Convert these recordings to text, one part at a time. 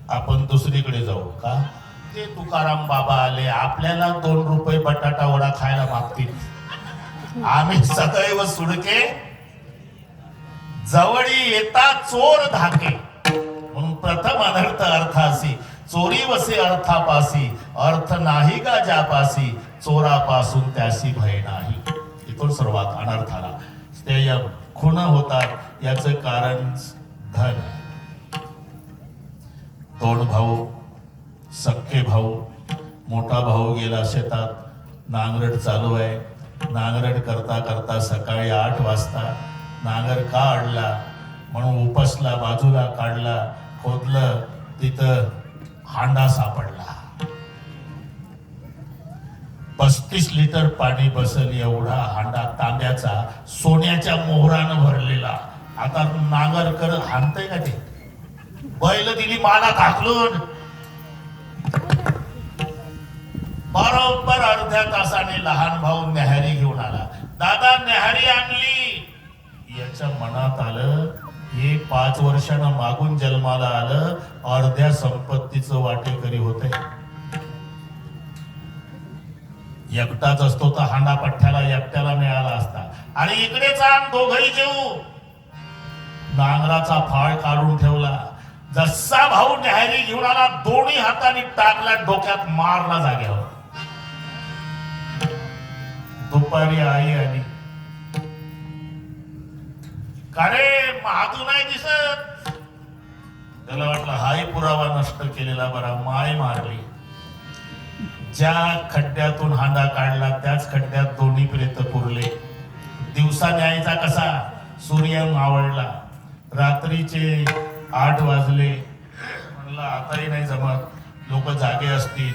आपण दुसरीकडे जाऊ का? ते तुकाराम बाबा आले, आपल्याला 2 रुपये बटाटा वडा खायला मागतील. आम्ही सदैव सुडके जवळी येता चोर धाके. म्हणून प्रथम अनर्थ अर्थासी, चोरी वसे अर्थापासी, अर्थ नाही का ज्यापासी, चोरापासून त्यासी भय नाही. इथून सुरुवात अनर्थाला. ते खून होतात याचं कारण धन. 2 भाऊ, सख्खे भाऊ. मोठा भाऊ गेला शेतात, नांगरट चालू आहे. नांगरट करता करता सकाळी 8 वाजता नांगर का अडला म्हणून उपसला, बाजूला काढला, खोदलं, तिथं हांडा सापडला. 35 लिटर पाणी बसल एवढा हांडा, तांब्याचा, सोन्याच्या मोहरानं भरलेला. आता नांगर कर हाणतंय का ते? बैल दिली माला टाकलून. बरोबर अर्ध्या तासाने लहान भाऊ न्याहारी घेऊन आला. दादा न्याहारी आणली. याच्या मनात आलं, हे 5 वर्षानं मागून जन्माला आलं, अर्ध्या संपत्तीचं वाटेकरी होते. एकटाच असतो तर हांडा पठ्ठ्याला एकट्याला मिळाला असता. आणि इकडे चाल दोघही जेऊ. नांगराचा फाळ काढून ठेवला. जसा भाऊ न्याहारी घेऊन आला, दोन्ही हाताने टाकला, डोक्यात मारला जाग्यावर. दुपारी आई आली. का रे महादू नाही दिसत? त्याला वाटलं हाही पुरावा नष्ट केलेला बरा. माय मारली. ज्या खड्ड्यातून हांडा काढला त्याच खड्ड्यात दोन्ही प्रेत पुरले. दिवसा न्यायचा कसा? सूर्य मावळला. रात्रीचे 8 वाजले. म्हणलं आताही नाही जमत, लोक जागे असतील.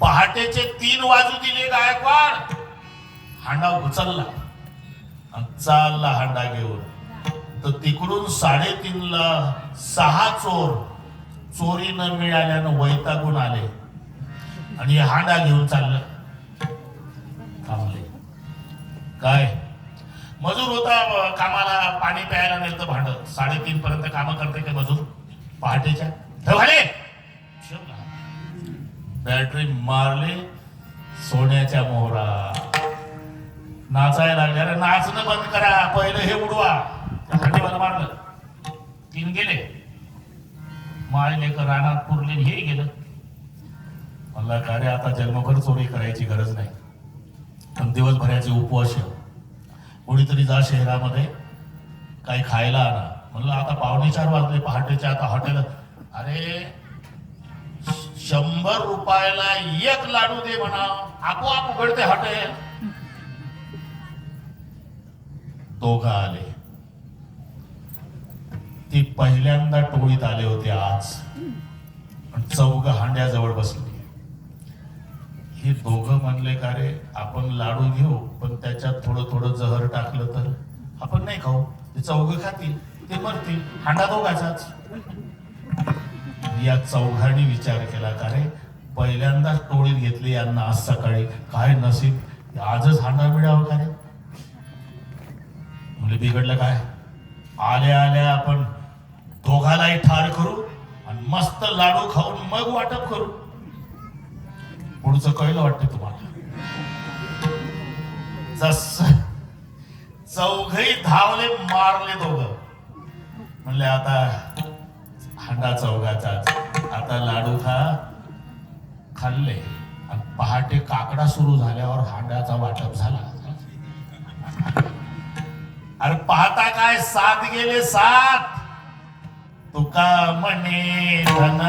पहाटेचे 3 वाजू दिले गायकवाड. हांडा उचलला आणि चालला हांडा घेऊन. तर तिकडून 3:30ला 6 चोर चोरी न मिळाल्यानं वैतागून आले आणि हांडा घेऊन चाललं. थांबले. काय मजूर होता कामाला, पाणी प्यायला नेलं भांड. 3:30 पर्यंत काम करते का मजूर पहाटेच्या? बॅटरी मारले, सोन्याच्या मोहरा. नाचायला लागले. अरे नाचणं बंद करा, पहिलं हे उडवा. हांडीवाला मारलं, 3 गेले. माय लेकर रानात पुरले, हे गेलं. म्हणला का रे, आता जन्मभर चोरी करायची गरज नाही, पण दिवसभराचे उपवास आहे. कोणीतरी जा शहरामध्ये काही खायला आणा. म्हणलं आता 3:45 वाजले पहाटेच्या, आता हॉटेल. अरे 100 रुपयाला 1 लाडू दे म्हणा, आपोआप उघडते हॉटेल. दोघं आले. ती पहिल्यांदा टोळीत आले होते आज. चौघं हांड्याजवळ बसले. हे दोघं म्हणले का रे, आपण लाडू घेऊ, पण त्याच्यात थोडं थोडं जहर टाकलं तर? आपण नाही खाऊ, ते चौघं खातील, ते मरतील, हांडा दोघाचाच. या चौघांनी विचार केला का रे, पहिल्यांदाच टोळीत घेतली यांना आज सकाळी, काय नसीब, आजच हांडा मिळावं का रे. म्हणजे बिघडलं काय? आल्या आल्या आपण दोघालाही ठार करू आणि मस्त लाडू खाऊन मग वाटप करू. पुढचं कळलं वाटतं तुम्हाला? जस चौघही धावले, मारले दोघं. म्हणले आता हांडा चौघाचाच, आता लाडू खा. खाल्ले आणि पहाटे काकडा सुरू झाल्यावर हांड्याचा वाटप झाला. अरे पाहता काय, 7 गेले 7. तुका म्हणे धन